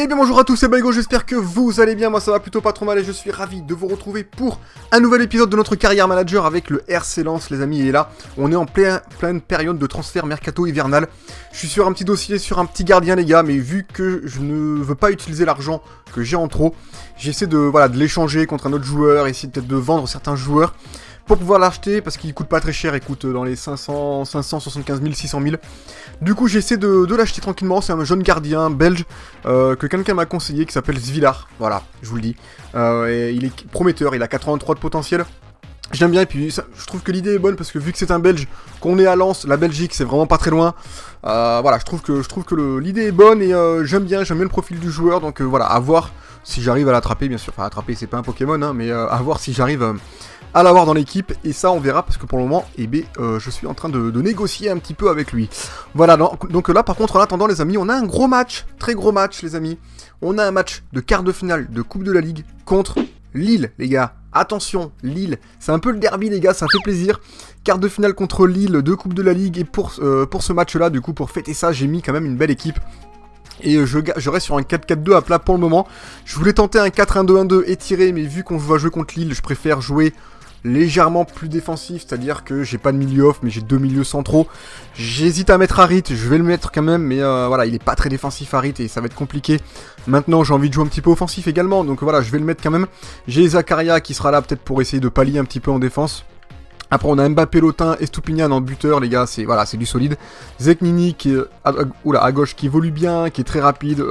Et bien bonjour à tous, c'est Baigo, j'espère que vous allez bien, moi ça va plutôt pas trop mal et je suis ravi de vous retrouver pour un nouvel épisode de notre carrière manager avec le RC Lens les amis. Il est là, on est en pleine période de transfert mercato hivernal. Je suis sur un petit dossier, sur un petit gardien les gars, mais vu que je ne veux pas utiliser l'argent que j'ai en trop, j'essaie de l'échanger contre un autre joueur, essayer peut-être de vendre certains joueurs pour pouvoir l'acheter parce qu'il coûte pas très cher, il coûte dans les 575 000, 600 000. Du coup j'essaie de l'acheter tranquillement, c'est un jeune gardien belge que quelqu'un m'a conseillé qui s'appelle Zvilar, voilà, je vous le dis. Et il est prometteur, il a 83 de potentiel. J'aime bien et puis je trouve que l'idée est bonne parce que vu que c'est un Belge, qu'on est à Lens, la Belgique c'est vraiment pas très loin. Voilà, je trouve que l'idée est bonne et j'aime bien le profil du joueur, donc voilà, à voir si j'arrive à l'attraper bien sûr. Enfin attraper c'est pas un Pokémon hein, mais à voir si j'arrive à l'avoir dans l'équipe, et ça on verra parce que pour le moment, je suis en train de négocier un petit peu avec lui. Voilà, donc là par contre en attendant les amis, on a un gros match, très gros match les amis. On a un match de quart de finale de Coupe de la Ligue contre Lille les gars. Attention, Lille, c'est un peu le derby les gars, ça fait plaisir. Quart de finale contre Lille de Coupe de la Ligue, et pour ce match là, du coup pour fêter ça, j'ai mis quand même une belle équipe. Et je reste sur un 4-4-2 à plat pour le moment. Je voulais tenter un 4-1-2-1-2 étiré, mais vu qu'on va jouer contre Lille, je préfère jouer légèrement plus défensif, c'est-à-dire que j'ai pas de milieu off, mais j'ai deux milieux centraux. J'hésite à mettre Harit, je vais le mettre quand même, mais voilà, il est pas très défensif Harit et ça va être compliqué. Maintenant, j'ai envie de jouer un petit peu offensif également, donc voilà, je vais le mettre quand même. J'ai Zakaria qui sera là peut-être pour essayer de pallier un petit peu en défense. Après on a Mbappé, Lotin et Stupinian en buteur les gars, c'est du solide. Zeknini qui est à gauche, qui évolue bien, qui est très rapide,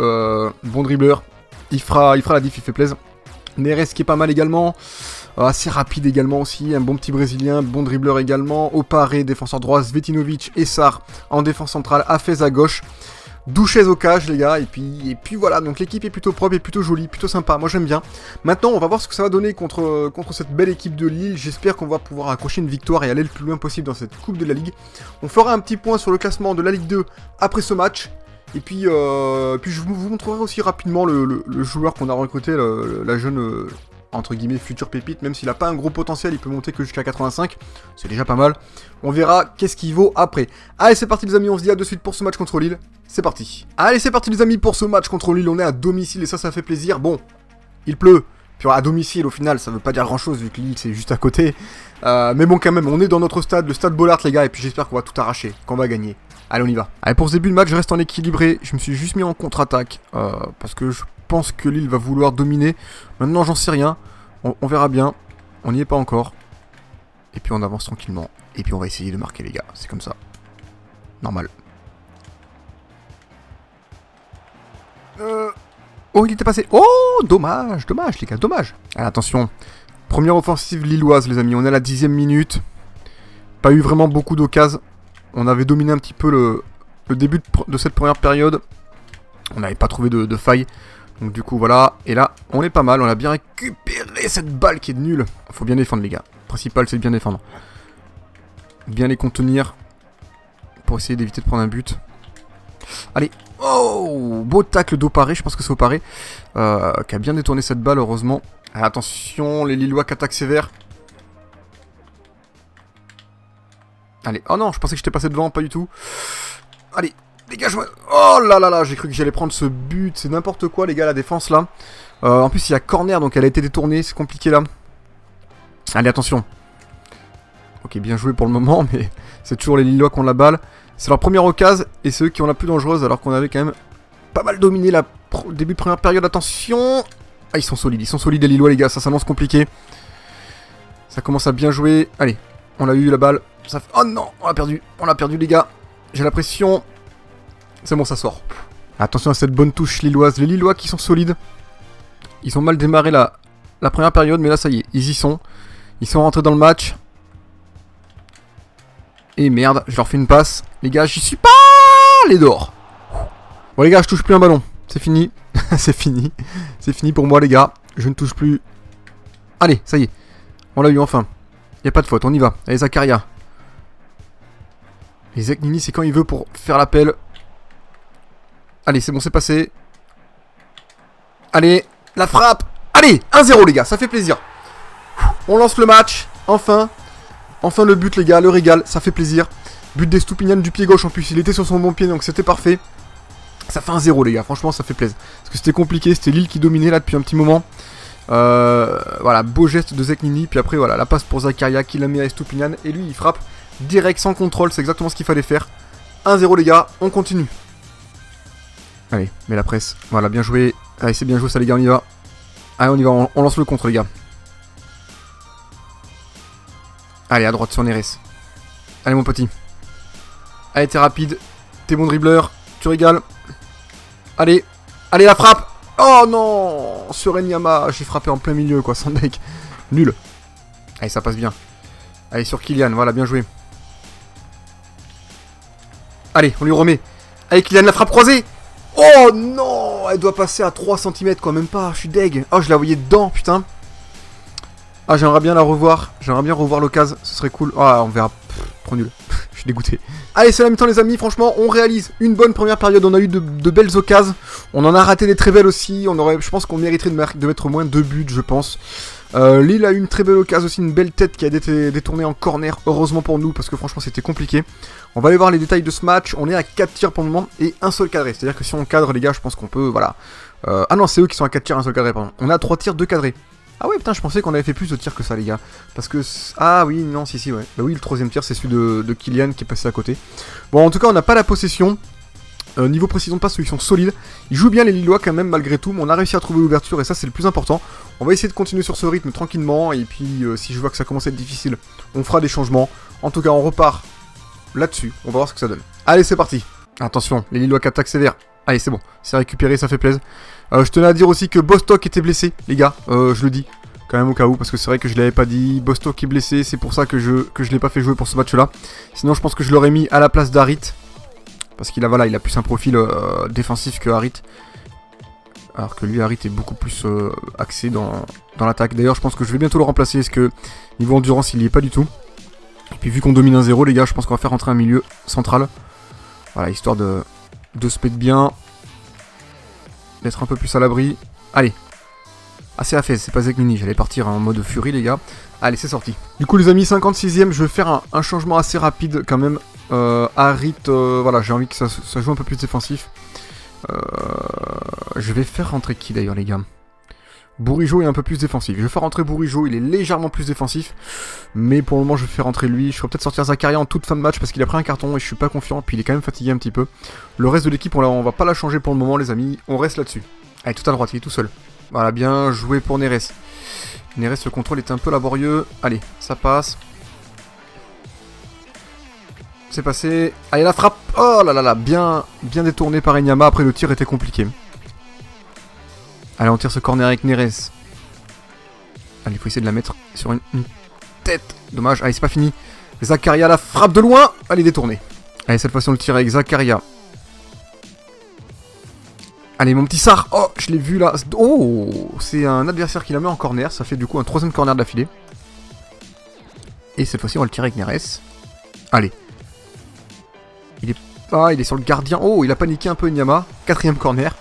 bon dribbleur. Il fera la diff, il fait plaisir. Neres qui est pas mal également, assez rapide également aussi, un bon petit brésilien, bon dribbleur également. Oparé, défenseur droit, Svetinovic et Sarr en défense centrale, Hafez à gauche. Douchez au cage les gars, et puis voilà, donc l'équipe est plutôt propre et plutôt jolie, plutôt sympa, moi j'aime bien. Maintenant on va voir ce que ça va donner contre cette belle équipe de Lille, j'espère qu'on va pouvoir accrocher une victoire et aller le plus loin possible dans cette Coupe de la Ligue. On fera un petit point sur le classement de la Ligue 2 après ce match, et puis je vous montrerai aussi rapidement le joueur qu'on a recruté, la jeune... entre guillemets futur pépite, même s'il a pas un gros potentiel, il peut monter que jusqu'à 85, c'est déjà pas mal. On verra qu'est-ce qu'il vaut après. Allez c'est parti les amis, on se dit à de suite pour ce match contre Lille, c'est parti. Allez c'est parti les amis pour ce match contre Lille, on est à domicile et ça fait plaisir. Bon, il pleut, puis à domicile au final ça veut pas dire grand chose vu que Lille c'est juste à côté. Mais bon quand même, on est dans notre stade, le stade Bollaert les gars, et puis j'espère qu'on va tout arracher, qu'on va gagner. Allez on y va. Allez pour ce début de match je reste en équilibré, je me suis juste mis en contre-attaque, parce que je pense que Lille va vouloir dominer. Maintenant j'en sais rien, on verra bien, on n'y est pas encore. Et puis on avance tranquillement, et puis on va essayer de marquer les gars, c'est comme ça. Normal. Oh il était passé, oh dommage les gars, dommage. Allez attention, première offensive lilloise les amis, on est à la 10e minute. Pas eu vraiment beaucoup d'occasions. On avait dominé un petit peu le début de cette première période. On n'avait pas trouvé de faille. Donc du coup voilà, et là on est pas mal, on a bien récupéré cette balle qui est nulle. Faut bien défendre les gars, le principal c'est de bien défendre. Bien les contenir, pour essayer d'éviter de prendre un but. Allez, oh beau tacle d'Oparé, je pense que c'est Oparé, qui a bien détourné cette balle heureusement. Allez, attention, les Lillois qui attaquent sévère. Allez, oh non, je pensais que j'étais passé devant, pas du tout. Allez, dégage-moi. Oh là là là, j'ai cru que j'allais prendre ce but. C'est n'importe quoi les gars, la défense là. En plus il y a corner, donc elle a été détournée, c'est compliqué là. Allez attention. Ok, bien joué pour le moment, mais c'est toujours les Lillois qui ont la balle. C'est leur première occasion, et c'est eux qui ont la plus dangereuse, alors qu'on avait quand même pas mal dominé la début de première période. Attention. Ah ils sont solides les Lillois les gars, ça s'annonce compliqué. Ça commence à bien jouer. Allez, on a eu la balle. Ça fait... Oh non, on l'a perdu les gars. J'ai la pression. C'est bon, ça sort. Attention à cette bonne touche lilloise. Les Lillois qui sont solides. Ils ont mal démarré la première période, mais là, ça y est, ils y sont. Ils sont rentrés dans le match. Et merde, je leur fais une passe. Les gars, j'y suis pas. Les dehors. Bon, les gars, je touche plus un ballon. C'est fini. C'est fini. C'est fini pour moi, les gars. Je ne touche plus. Allez, ça y est. On l'a eu enfin. Y a pas de faute, on y va. Allez, Zakaria. Et Zeknini, c'est quand il veut pour faire l'appel. Allez, c'est bon, c'est passé. Allez, la frappe. Allez, 1-0 les gars, ça fait plaisir. On lance le match, enfin. Enfin le but les gars, le régal, ça fait plaisir. But des Stupinian du pied gauche en plus, il était sur son bon pied donc c'était parfait. Ça fait 1-0 les gars, franchement ça fait plaisir. Parce que c'était compliqué, c'était Lille qui dominait là depuis un petit moment. Voilà, beau geste de Zeknini. Puis après voilà, la passe pour Zakaria qui la met à Estupiñán. Et lui il frappe direct sans contrôle, c'est exactement ce qu'il fallait faire. 1-0 les gars, on continue. Allez, mets la presse. Voilà, bien joué. Allez, c'est bien joué ça les gars, on y va. Allez, on y va, on lance le contre les gars. Allez, à droite sur Neres. Allez mon petit. Allez, t'es rapide. T'es bon dribbleur. Tu régales. Allez. Allez, la frappe. Oh non. Sur Enyama, j'ai frappé en plein milieu quoi, sans deck. Nul. Allez, ça passe bien. Allez, sur Kylian, voilà, bien joué. Allez, on lui remet. Allez, Kylian, la frappe croisée. Oh non. Elle doit passer à 3 cm quoi, même pas. Je suis deg. Oh, je la voyais dedans, putain. Ah, j'aimerais bien la revoir. J'aimerais bien revoir l'occasion. Ce serait cool. Ah, on verra. Pff, trop nul. Je suis dégoûté. Allez, c'est la mi-temps, les amis. Franchement, on réalise une bonne première période. On a eu de belles occasions. On en a raté des très belles aussi. Je pense qu'on mériterait de mettre au moins 2 buts, je pense. Lille a eu une très belle occasion aussi. Une belle tête qui a été détournée en corner. Heureusement pour nous, parce que franchement, c'était compliqué. On va aller voir les détails de ce match. On est à 4 tirs pour le moment et un seul cadré. C'est-à-dire que si on cadre, les gars, je pense qu'on peut. Voilà. Ah non, c'est eux qui sont à 4 tirs, un seul cadré, pardon. On a 3 tirs, 2 cadrés. Ah ouais, putain, je pensais qu'on avait fait plus de tirs que ça, les gars. Parce que... Ah oui, non, si, ouais. Bah oui, le troisième tir, c'est celui de Kylian qui est passé à côté. Bon, en tout cas, on n'a pas la possession. Niveau précision de passe, ils sont solides. Ils jouent bien les Lillois quand même, malgré tout. Mais on a réussi à trouver l'ouverture et ça, c'est le plus important. On va essayer de continuer sur ce rythme tranquillement. Et puis, si je vois que ça commence à être difficile, on fera des changements. En tout cas, on repart là-dessus. On va voir ce que ça donne. Allez, c'est parti. Attention, les Lillois qui attaquent sévère. Allez, c'est bon. C'est récupéré, ça fait plaisir. Je tenais à dire aussi que Bostock était blessé, les gars. Je le dis quand même au cas où, parce que c'est vrai que je l'avais pas dit. Bostock est blessé, c'est pour ça que je l'ai pas fait jouer pour ce match-là. Sinon, je pense que je l'aurais mis à la place d'Harit. Parce qu'il a, voilà, il a plus un profil défensif que Harit. Alors que lui, Harit est beaucoup plus axé dans l'attaque. D'ailleurs, je pense que je vais bientôt le remplacer, parce que niveau endurance, il y est pas du tout. Et puis vu qu'on domine 1-0, les gars, je pense qu'on va faire rentrer un milieu central. Voilà, histoire de se mettre bien. D'être un peu plus à l'abri. Allez. Ah, c'est Hafez, c'est pas Zeknini. J'allais partir en mode furie, les gars. Allez, c'est sorti. Du coup, les amis, 56ème, je vais faire un changement assez rapide quand même. Harit, voilà, j'ai envie que ça joue un peu plus défensif. Je vais faire rentrer qui d'ailleurs, les gars? Bourigeaud est un peu plus défensif. Je vais faire rentrer Bourigeaud, il est légèrement plus défensif. Mais pour le moment, je vais faire rentrer lui. Je ferai peut-être sortir Zakaria en toute fin de match parce qu'il a pris un carton et je suis pas confiant. Puis il est quand même fatigué un petit peu. Le reste de l'équipe, on va pas la changer pour le moment, les amis. On reste là-dessus. Allez, tout à droite, il est tout seul. Voilà, bien joué pour Neres. Neres, le contrôle est un peu laborieux. Allez, ça passe. C'est passé. Allez, la frappe. Oh là là là, bien détourné par Enyama. Après, le tir était compliqué. Allez, on tire ce corner avec Neres. Allez, il faut essayer de la mettre sur une tête. Dommage. Allez, c'est pas fini. Zakaria, la frappe de loin. Allez, détourné. Allez, cette fois-ci, on le tire avec Zakaria. Allez, mon petit Sarr. Oh, je l'ai vu là. Oh, c'est un adversaire qui la met en corner. Ça fait du coup un troisième corner de la filée. Et cette fois-ci, on va le tirer avec Neres. Allez. Il est sur le gardien. Oh, il a paniqué un peu Enyama. Quatrième corner.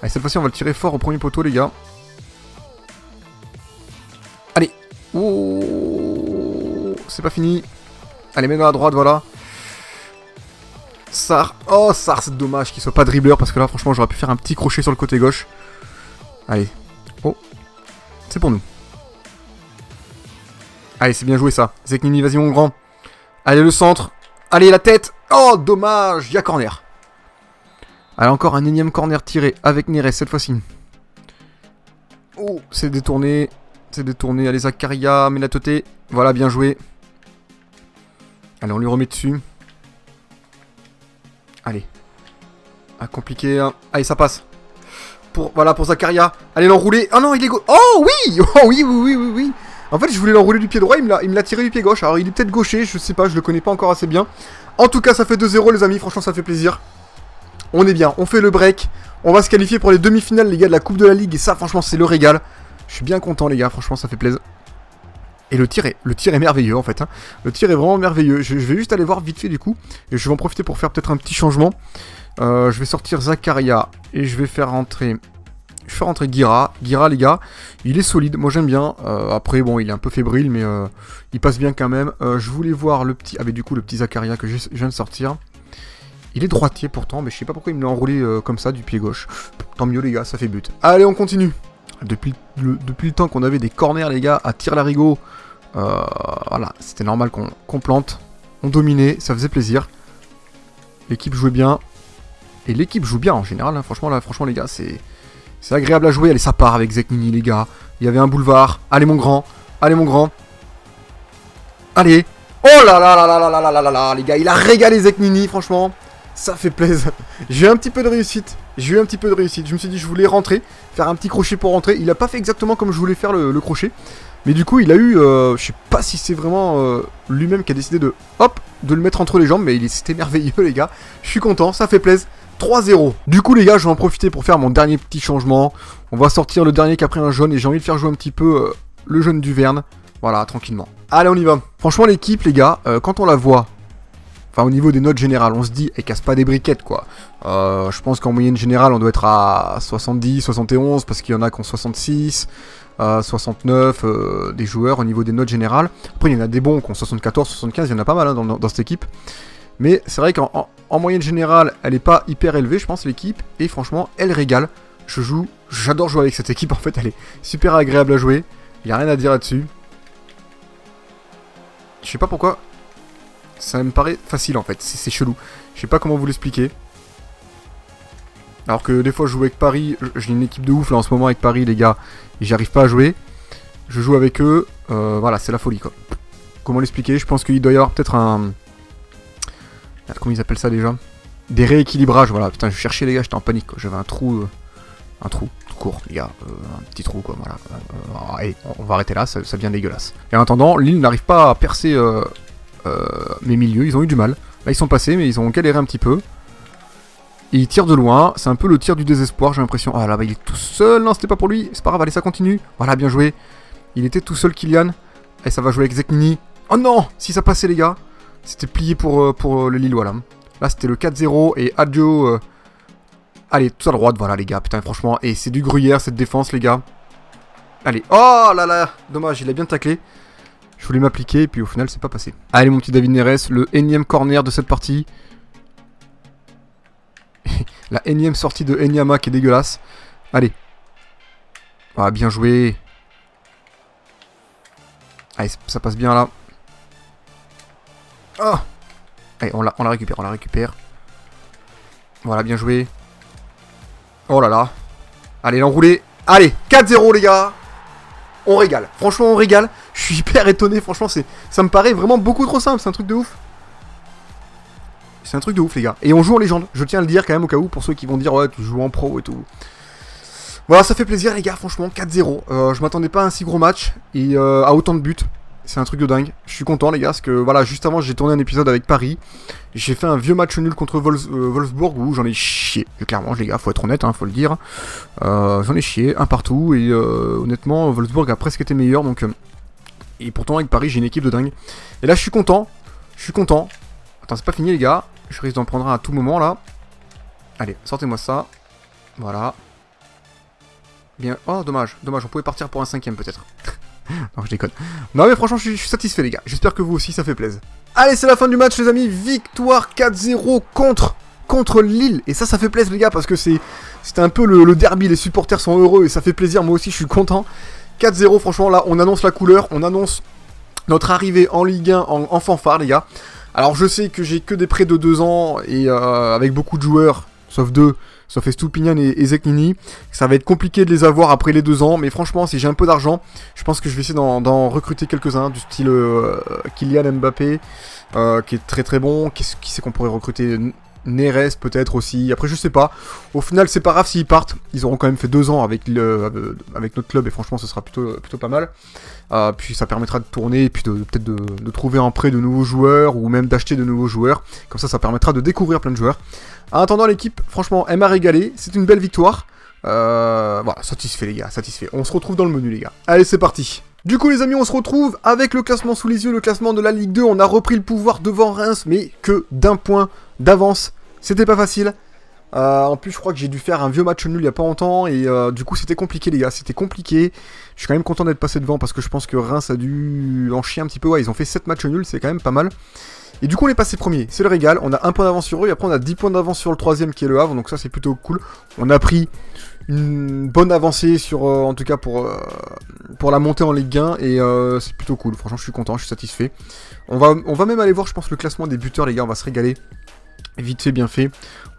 Allez, cette fois-ci, on va le tirer fort au premier poteau, les gars. Allez. Oh, c'est pas fini. Allez, mets dans la droite, voilà. Sarr. Oh, Sarr, c'est dommage qu'il soit pas dribbleur parce que là, franchement, j'aurais pu faire un petit crochet sur le côté gauche. Allez. Oh. C'est pour nous. Allez, c'est bien joué ça. Zeknini, vas-y, mon grand. Allez, le centre. Allez, la tête. Oh, dommage. Il y a corner. Allez, encore un énième corner tiré avec Neres cette fois-ci. Oh, c'est détourné. C'est détourné. Allez, Zakaria, mets la teuté. Voilà, bien joué. Allez, on lui remet dessus. Allez. Ah, compliqué. Hein. Allez, ça passe. Voilà, pour Zakaria. Allez, l'enrouler. Oh non, il est Oh oui. Oh oui, oui, oui, oui, oui. En fait, je voulais l'enrouler du pied droit, il me l'a tiré du pied gauche. Alors, il est peut-être gaucher, je sais pas, je le connais pas encore assez bien. En tout cas, ça fait 2-0, les amis. Franchement, ça fait plaisir. On est bien, on fait le break. On va se qualifier pour les demi-finales, les gars, de la Coupe de la Ligue. Et ça, franchement, c'est le régal. Je suis bien content, les gars. Franchement, ça fait plaisir. Et le tir est merveilleux, en fait. Hein. Le tir est vraiment merveilleux. Je vais juste aller voir vite fait, du coup. Et je vais en profiter pour faire peut-être un petit changement. Je vais sortir Zakaria. Et je vais faire rentrer... Je fais rentrer Guira. Guira, les gars, il est solide. Moi, j'aime bien. Après, bon, il est un peu fébrile, mais il passe bien quand même. Je voulais voir le petit... Ah, mais du coup, le petit Zakaria que je viens de sortir. Il est droitier pourtant, mais je sais pas pourquoi il me l'a enroulé comme ça du pied gauche. Tant mieux les gars, ça fait but. Allez, on continue. Depuis le temps qu'on avait des corners les gars à tir larigot, voilà, c'était normal qu'on plante. On dominait, ça faisait plaisir. L'équipe jouait bien. Et l'équipe joue bien en général, hein. Franchement les gars, c'est agréable à jouer. Allez, ça part avec Zeknini les gars. Il y avait un boulevard. Allez mon grand, allez mon grand. Allez. Oh là là là là là là là là là, les gars, il a régalé Zeknini, franchement. Ça fait plaisir. J'ai eu un petit peu de réussite. Je me suis dit, je voulais rentrer, faire un petit crochet pour rentrer. Il a pas fait exactement comme je voulais faire le crochet. Mais du coup, il a eu, je sais pas si c'est vraiment lui-même qui a décidé de le mettre entre les jambes. Mais c'était merveilleux, les gars. Je suis content, ça fait plaisir. 3-0. Du coup, les gars, je vais en profiter pour faire mon dernier petit changement. On va sortir le dernier qui a pris un jaune. Et j'ai envie de faire jouer un petit peu le jaune du Verne. Voilà, tranquillement. Allez, on y va. Franchement, l'équipe, les gars, quand on la voit, enfin, au niveau des notes générales, on se dit, elle casse pas des briquettes, quoi. Je pense qu'en moyenne générale, on doit être à 70, 71, parce qu'il y en a qui ont 66, 69, des joueurs au niveau des notes générales. Après, il y en a des bons qui ont 74, 75, il y en a pas mal hein, dans cette équipe. Mais c'est vrai qu'en moyenne générale, elle est pas hyper élevée, je pense, l'équipe. Et franchement, elle régale. J'adore jouer avec cette équipe, en fait, elle est super agréable à jouer. Il n'y a rien à dire là-dessus. Je sais pas pourquoi. Ça me paraît facile en fait, c'est chelou. Je sais pas comment vous l'expliquer. Alors que des fois je joue avec Paris, j'ai une équipe de ouf là en ce moment avec Paris les gars, et j'arrive pas à jouer. Je joue avec eux, voilà c'est la folie quoi. Comment l'expliquer? Je pense qu'il doit y avoir peut-être un... Comment ils appellent ça déjà? Des rééquilibrages, voilà. Putain je cherchais les gars, j'étais en panique quoi. J'avais un trou tout court les gars, un petit trou quoi, voilà. Allez, on va arrêter là, ça devient dégueulasse. Et en attendant, Lille n'arrive pas à percer... mes milieux, ils ont eu du mal. Là ils sont passés mais ils ont galéré un petit peu. Et ils tirent de loin, c'est un peu le tir du désespoir j'ai l'impression. Ah là-bas il est tout seul, non c'était pas pour lui, c'est pas grave, allez ça continue. Voilà bien joué. Il était tout seul Kylian. Et ça va jouer avec Zeknini. Oh non, si ça passait les gars. C'était plié pour le Lillois là. Là c'était le 4-0 et Adjo... Allez, tout à droite, voilà les gars, putain franchement. Et c'est du gruyère cette défense les gars. Allez, oh là là, dommage, il a bien taclé. Je voulais m'appliquer et puis au final c'est pas passé. Allez mon petit David Neres, le énième corner de cette partie. La énième sortie de Enyama qui est dégueulasse. Allez. Ah bien joué. Allez ça passe bien là. Oh. Allez on la récupère. Voilà bien joué. Oh là là. Allez l'enroulé. Allez 4-0 les gars. On régale, franchement on régale. Je suis hyper étonné, franchement ça me paraît vraiment beaucoup trop simple, c'est un truc de ouf. C'est un truc de ouf les gars. Et on joue en légende, je tiens à le dire quand même au cas où pour ceux qui vont dire ouais tu joues en pro et tout. Voilà ça fait plaisir les gars, franchement 4-0. Je m'attendais pas à un si gros match et à autant de buts. C'est un truc de dingue. Je suis content les gars parce que voilà juste avant j'ai tourné un épisode avec Paris. J'ai fait un vieux match nul contre Wolfsburg où j'en ai chié. Et clairement les gars, faut être honnête, hein, faut le dire. J'en ai chié, un partout et honnêtement Wolfsburg a presque été meilleur donc... Et pourtant avec Paris j'ai une équipe de dingue. Et là je suis content. Attends c'est pas fini les gars. Je risque d'en prendre un à tout moment là. Allez sortez-moi ça. Voilà. Bien. Oh dommage, on pouvait partir pour un 5ème peut-être. Non je déconne. Non mais franchement je suis satisfait les gars. J'espère que vous aussi ça fait plaisir. Allez c'est la fin du match les amis. Victoire 4-0 contre Lille. Et ça fait plaisir les gars parce que c'était un peu le derby. Les supporters sont heureux et ça fait plaisir. Moi aussi je suis content. 4-0 franchement là on annonce la couleur. On annonce notre arrivée en Ligue 1 en fanfare les gars. Alors je sais que j'ai que des prêts de 2 ans et avec beaucoup de joueurs, sauf Estoupinian et Zeknini. Ça va être compliqué de les avoir après les 2 ans, mais franchement si j'ai un peu d'argent, je pense que je vais essayer d'en recruter quelques-uns, du style Kylian Mbappé, qui est très très bon. Qui c'est qu'on pourrait recruter? Neres peut-être aussi, après je sais pas. Au final c'est pas grave s'ils partent, ils auront quand même fait 2 ans avec notre club et franchement ce sera plutôt pas mal. Puis ça permettra de tourner et puis peut-être de trouver en prêt de nouveaux joueurs ou même d'acheter de nouveaux joueurs. Comme ça permettra de découvrir plein de joueurs. En attendant l'équipe franchement elle m'a régalé, c'est une belle victoire. Voilà, satisfait les gars, satisfait. On se retrouve dans le menu les gars. Allez c'est parti. Du coup les amis on se retrouve avec le classement sous les yeux, le classement de la Ligue 2. On a repris le pouvoir devant Reims mais que d'un point d'avance. C'était pas facile. En plus je crois que j'ai dû faire un vieux match nul il y a pas longtemps. Et du coup c'était compliqué les gars, c'était compliqué. Je suis quand même content d'être passé devant parce que je pense que Reims a dû en chier un petit peu. Ouais ils ont fait 7 matchs nuls, c'est quand même pas mal. Et du coup, on est passé premier. C'est le régal. On a 1 point d'avance sur eux. Et après, on a 10 points d'avance sur le 3ème qui est le Havre. Donc ça, c'est plutôt cool. On a pris une bonne avancée sur, en tout cas pour la montée en Ligue 1. Et c'est plutôt cool. Franchement, je suis content. Je suis satisfait. On va même aller voir, je pense, le classement des buteurs, les gars. On va se régaler. Vite fait, bien fait.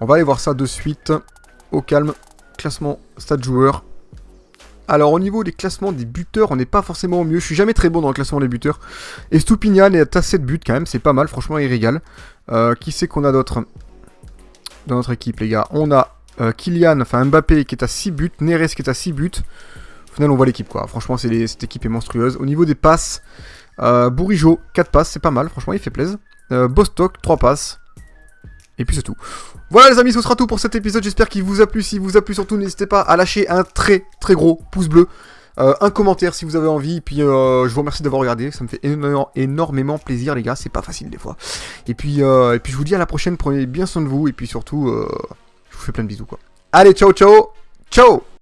On va aller voir ça de suite. Au calme. Classement stade joueur. Alors au niveau des classements des buteurs, on n'est pas forcément au mieux. Je suis jamais très bon dans le classement des buteurs. Et Stupinian est à 7 buts quand même, c'est pas mal, franchement il régale. Qui c'est qu'on a d'autre dans notre équipe les gars? On a Kylian, enfin Mbappé qui est à 6 buts, Neres qui est à 6 buts. Au final on voit l'équipe quoi, franchement cette équipe est monstrueuse. Au niveau des passes, Bourigeaud, 4 passes, c'est pas mal, franchement il fait plaisir. Bostock, 3 passes. Et puis c'est tout. Voilà les amis, ce sera tout pour cet épisode, j'espère qu'il vous a plu. Si vous a plu surtout, n'hésitez pas à lâcher un très très gros pouce bleu, un commentaire si vous avez envie, et puis je vous remercie d'avoir regardé, ça me fait énormément plaisir les gars, c'est pas facile des fois. Et puis je vous dis à la prochaine, prenez bien soin de vous, et puis surtout, je vous fais plein de bisous quoi. Allez, ciao ciao, ciao.